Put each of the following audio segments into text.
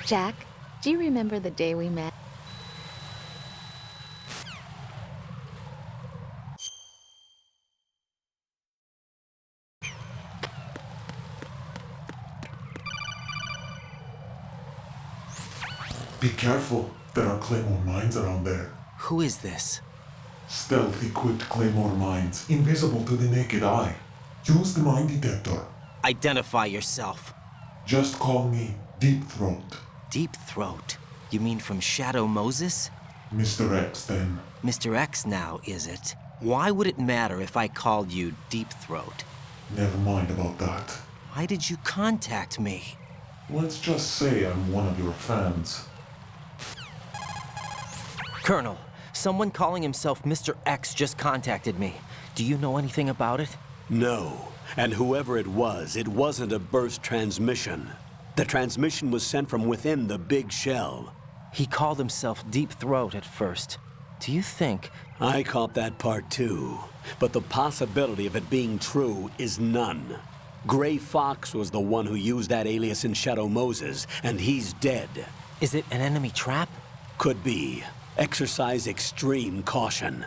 Jack, do you remember the day we met? Be careful. There are Claymore mines around there. Who is this? Stealth-equipped Claymore mines, invisible to the naked eye. Use the mine detector. Identify yourself. Just call me Deep Throat. Deep Throat? You mean from Shadow Moses? Mr. X, then. Mr. X now, is it? Why would it matter if I called you Deep Throat? Never mind about that. Why did you contact me? Let's just say I'm one of your fans. Colonel, someone calling himself Mr. X just contacted me. Do you know anything about it? No. And whoever it wasn't a burst transmission. The transmission was sent from within the big shell. He called himself Deep Throat at first. Do you think... I caught that part too. But the possibility of it being true is none. Gray Fox was the one who used that alias in Shadow Moses, and he's dead. Is it an enemy trap? Could be. Exercise extreme caution.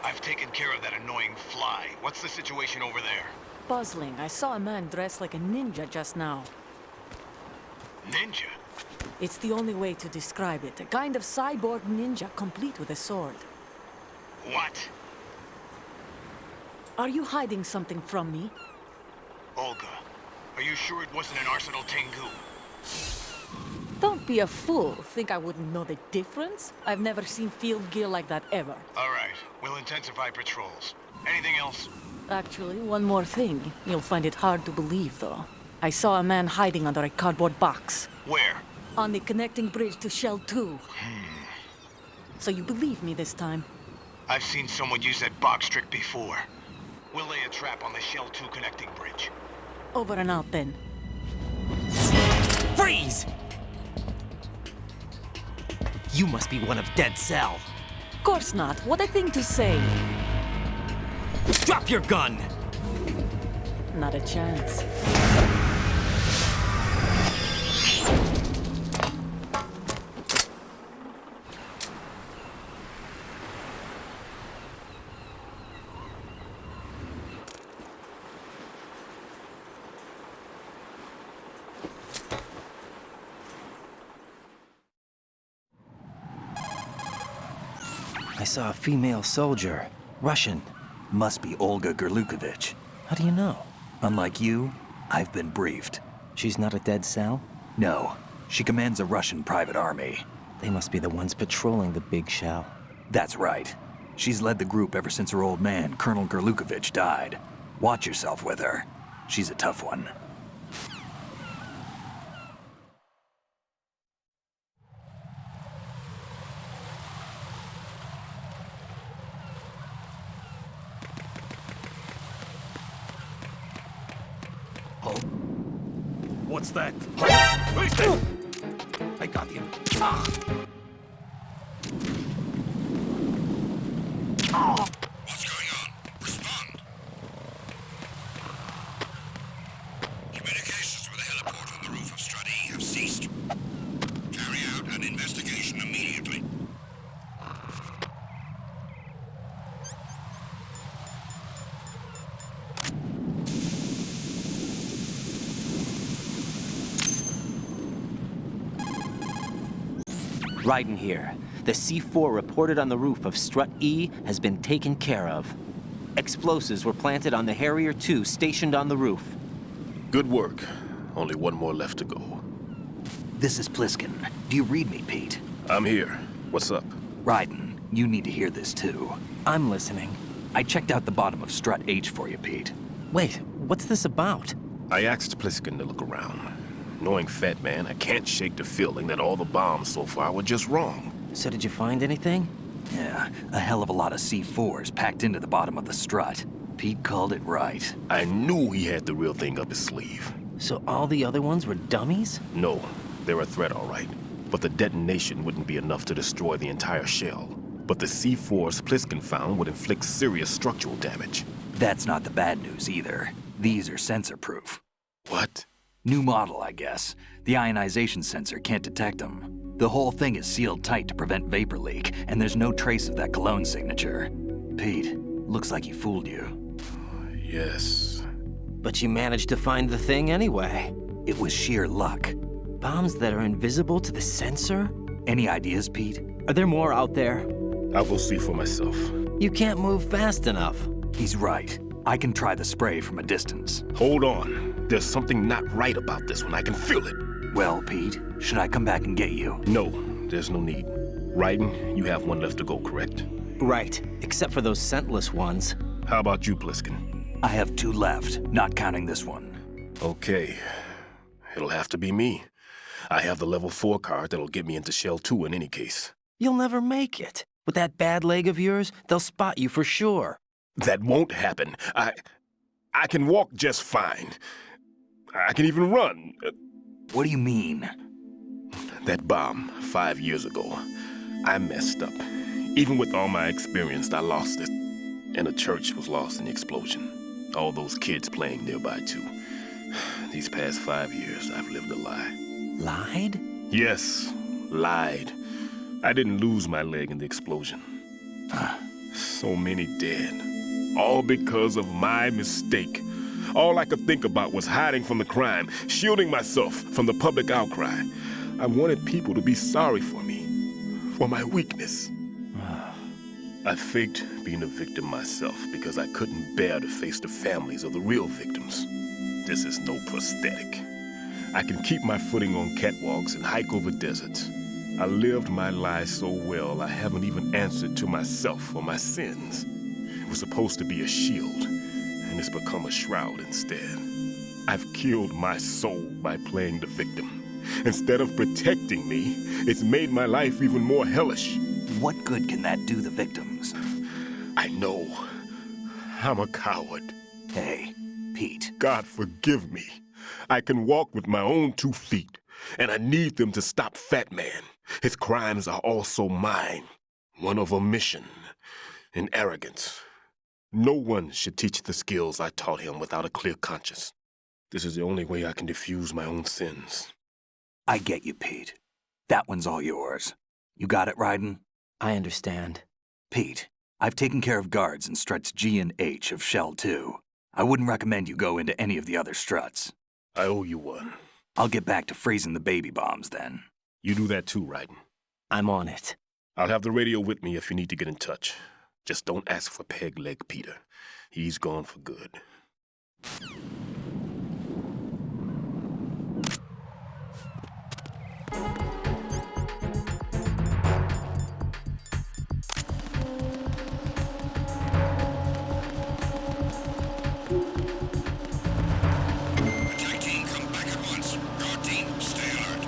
I've taken care of that annoying fly. What's the situation over there? Puzzling. I saw a man dressed like a ninja just now. Ninja? It's the only way to describe it. A kind of cyborg ninja, complete with a sword. What? Are you hiding something from me? Olga, are you sure it wasn't an Arsenal Tengu? Don't be a fool. Think I wouldn't know the difference? I've never seen field gear like that ever. All right, we'll intensify patrols. Anything else? Actually, one more thing. You'll find it hard to believe, though. I saw a man hiding under a cardboard box. Where? On the connecting bridge to Shell 2. So you believe me this time? I've seen someone use that box trick before. We'll lay a trap on the Shell 2 connecting bridge. Over and out, then. Freeze! You must be one of Dead Cell. Course not. What a thing to say. Drop your gun! Not a chance. I saw a female soldier. Russian. Must be Olga Gerlukovich. How do you know? Unlike you, I've been briefed. She's not a dead cell? No, she commands a Russian private army. They must be the ones patrolling the big shell. That's right. She's led the group ever since her old man, Colonel Gerlukovich, died. Watch yourself with her. She's a tough one. What's that? I got him. What's going on? Respond. Communications with the heliport on the roof of Strut E have ceased. Carry out an investigation immediately. Raiden here. The C4 reported on the roof of Strut E has been taken care of. Explosives were planted on the Harrier 2 stationed on the roof. Good work. Only one more left to go. This is Pliskin. Do you read me, Pete? I'm here. What's up? Raiden, you need to hear this too. I'm listening. I checked out the bottom of Strut H for you, Pete. Wait, what's this about? I asked Pliskin to look around. Knowing Fat Man, I can't shake the feeling that all the bombs so far were just wrong. So did you find anything? Yeah, a hell of a lot of C4s packed into the bottom of the strut. Pete called it right. I knew he had the real thing up his sleeve. So all the other ones were dummies? No, they're a threat, all right. But the detonation wouldn't be enough to destroy the entire shell. But the C4s Pliskin found would inflict serious structural damage. That's not the bad news either. These are sensor-proof. What? New model, I guess. The ionization sensor can't detect them. The whole thing is sealed tight to prevent vapor leak, and there's no trace of that cologne signature. Pete, looks like he fooled you. Yes. But you managed to find the thing anyway. It was sheer luck. Bombs that are invisible to the sensor? Any ideas, Pete? Are there more out there? I'll go see for myself. You can't move fast enough. He's right. I can try the spray from a distance. Hold on. There's something not right about this one. I can feel it. Well, Pete, should I come back and get you? No, there's no need. Raiden, you have one left to go, correct? Right, except for those scentless ones. How about you, Pliskin? I have 2 left, not counting this one. Okay. It'll have to be me. I have the level 4 card that'll get me into Shell 2 in any case. You'll never make it. With that bad leg of yours, they'll spot you for sure. That won't happen. I can walk just fine. I can even run. What do you mean? That bomb 5 years ago, I messed up. Even with all my experience, I lost it. And the church was lost in the explosion. All those kids playing nearby, too. These past 5 years, I've lived a lie. Lied? Yes, lied. I didn't lose my leg in the explosion. So many dead. All because of my mistake. All I could think about was hiding from the crime, shielding myself from the public outcry. I wanted people to be sorry for me, for my weakness. I faked being a victim myself because I couldn't bear to face the families of the real victims. This is no prosthetic. I can keep my footing on catwalks and hike over deserts. I lived my life so well I haven't even answered to myself for my sins. It was supposed to be a shield, and it's become a shroud instead. I've killed my soul by playing the victim. Instead of protecting me, it's made my life even more hellish. What good can that do the victims? I know. I'm a coward. Hey, Pete. God forgive me. I can walk with my own 2 feet, and I need them to stop Fat Man. His crimes are also mine. One of omission and arrogance. No one should teach the skills I taught him without a clear conscience. This is the only way I can diffuse my own sins. I get you, Pete. That one's all yours. You got it, Raiden? I understand. Pete, I've taken care of guards in struts G and H of Shell 2. I wouldn't recommend you go into any of the other struts. I owe you one. I'll get back to freezing the baby bombs then. You do that too, Raiden. I'm on it. I'll have the radio with me if you need to get in touch. Just don't ask for Peg Leg Peter. He's gone for good. Attack team, come back at once. Guard team, stay alert.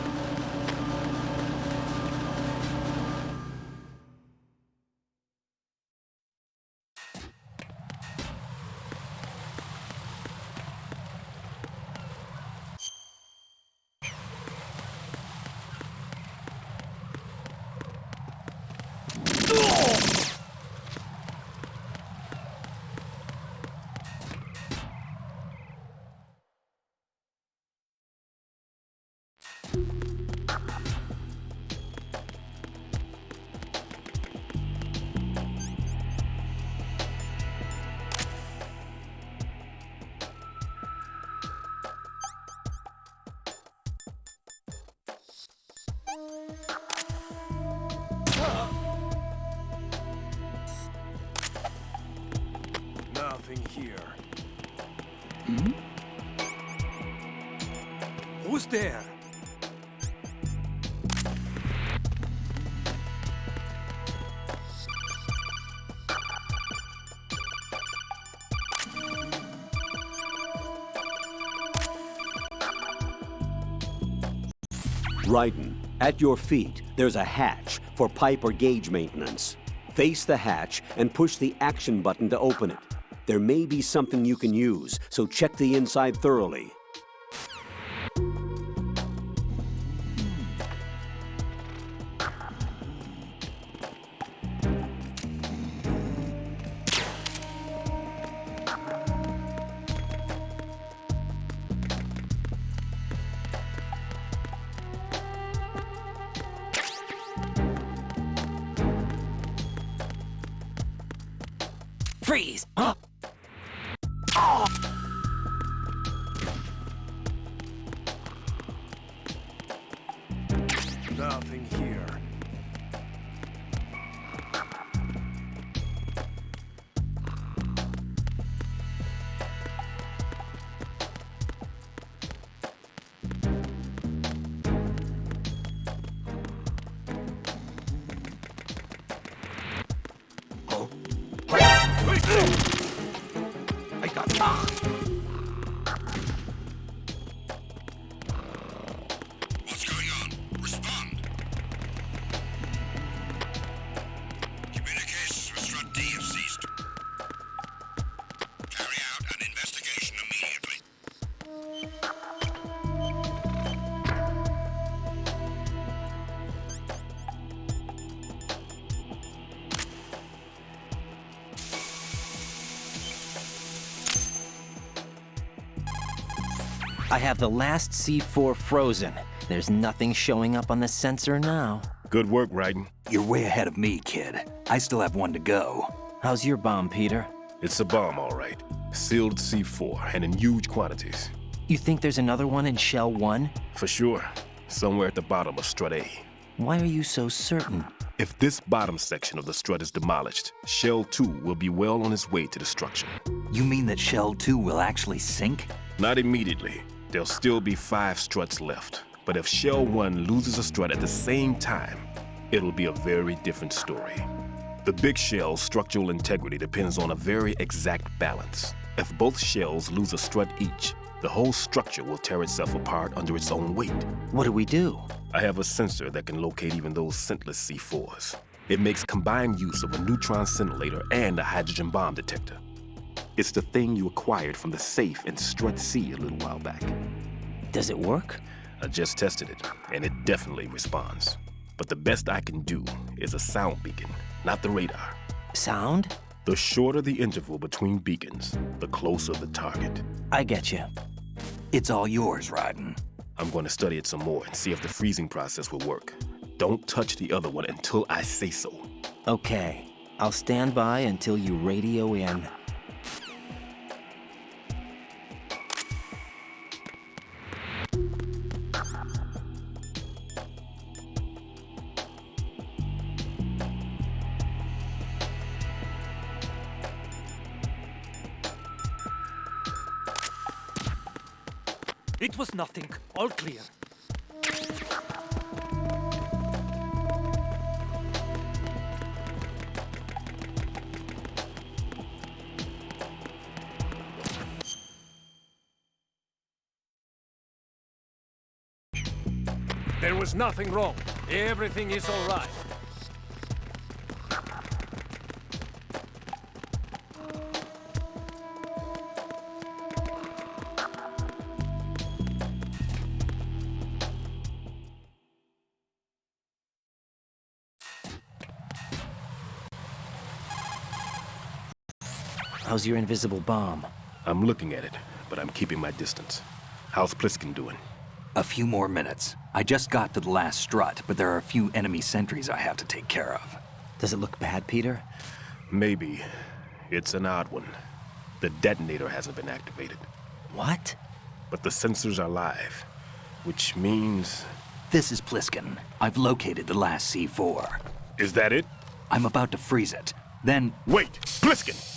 Nothing here. Who's there? Raiden, at your feet, there's a hatch for pipe or gauge maintenance. Face the hatch and push the action button to open it. There may be something you can use, so check the inside thoroughly. Freeze! Nothing here. I got What's going on? Respond. Communications with Strut D have ceased. Carry out an investigation immediately. I have the last C4 frozen. There's nothing showing up on the sensor now. Good work, Raiden. You're way ahead of me, kid. I still have one to go. How's your bomb, Peter? It's a bomb, all right. Sealed C4, and in huge quantities. You think there's another one in Shell 1? For sure. Somewhere at the bottom of Strut A. Why are you so certain? If this bottom section of the strut is demolished, Shell 2 will be well on its way to destruction. You mean that Shell 2 will actually sink? Not immediately. There'll still be 5 struts left. But if Shell 1 loses a strut at the same time, it'll be a very different story. The big shell's structural integrity depends on a very exact balance. If both shells lose a strut each, the whole structure will tear itself apart under its own weight. What do we do? I have a sensor that can locate even those scentless C4s. It makes combined use of a neutron scintillator and a hydrogen bomb detector. It's the thing you acquired from the safe in Strut C a little while back. Does it work? I just tested it, and it definitely responds. But the best I can do is a sound beacon, not the radar. Sound? The shorter the interval between beacons, the closer the target. I get you. It's all yours, Raiden. I'm going to study it some more and see if the freezing process will work. Don't touch the other one until I say so. Okay. I'll stand by until you radio in. It was nothing. All clear. There was nothing wrong. Everything is all right. How's your invisible bomb? I'm looking at it, but I'm keeping my distance. How's Pliskin doing? A few more minutes. I just got to the last strut, but there are a few enemy sentries I have to take care of. Does it look bad, Peter? Maybe. It's an odd one. The detonator hasn't been activated. What? But the sensors are live, which means... This is Pliskin. I've located the last C4. Is that it? I'm about to freeze it. Then... Wait! Pliskin!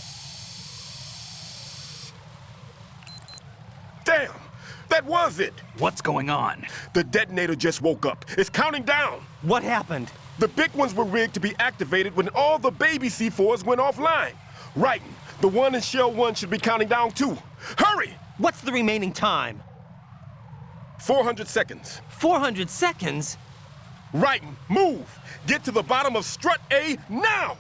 Damn! That was it! What's going on? The detonator just woke up. It's counting down! What happened? The big ones were rigged to be activated when all the baby C4s went offline. Right. The one in Shell 1 should be counting down too. Hurry! What's the remaining time? 400 seconds. 400 seconds? Right. Move! Get to the bottom of Strut A now!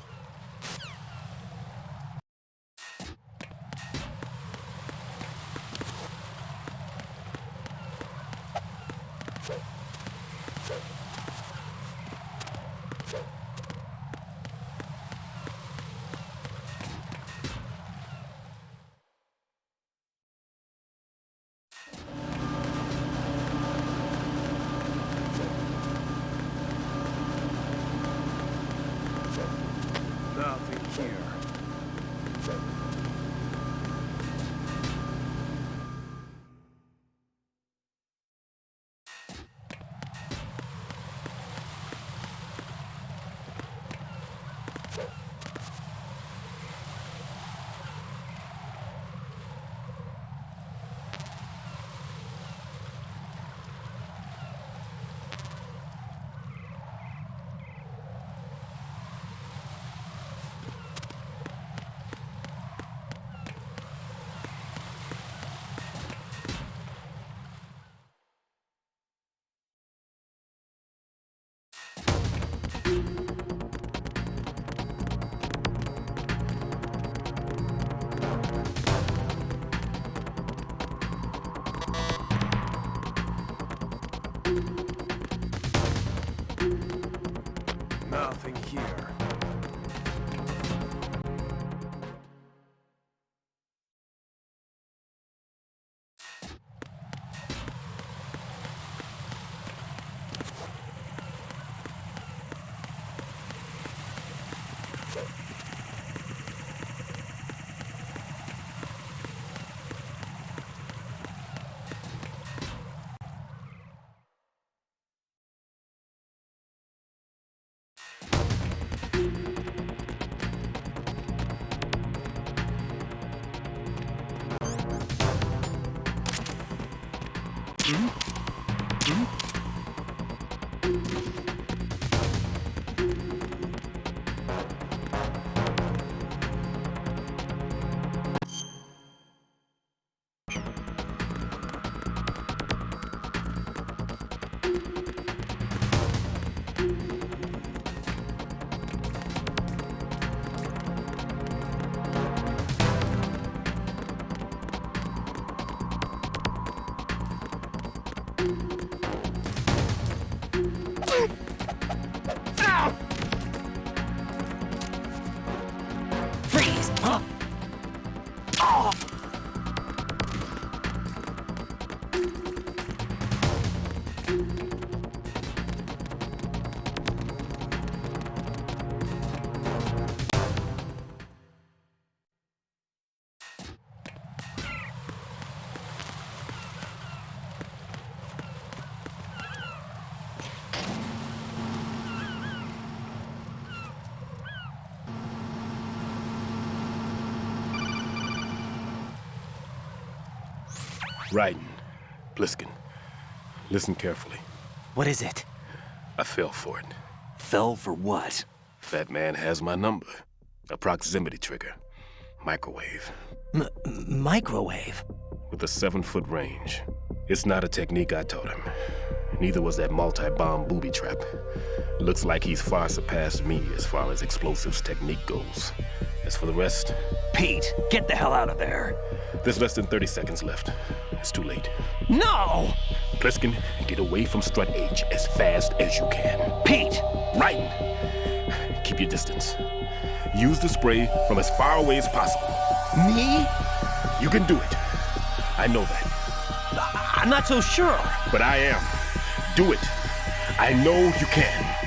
Nothing here. Nothing here. Freeze! Huh? Right. Pliskin, listen carefully. What is it? I fell for it. Fell for what? Fat man has my number. A proximity trigger. Microwave. Microwave? With a 7-foot range. It's not a technique I taught him. Neither was that multi-bomb booby trap. Looks like he's far surpassed me as far as explosives technique goes. As for the rest... Pete, get the hell out of there. There's less than 30 seconds left. It's too late. No! Pliskin, get away from Strut H as fast as you can. Pete! Raiden, keep your distance. Use the spray from as far away as possible. Me? You can do it. I know that. I'm not so sure. But I am. Do it. I know you can.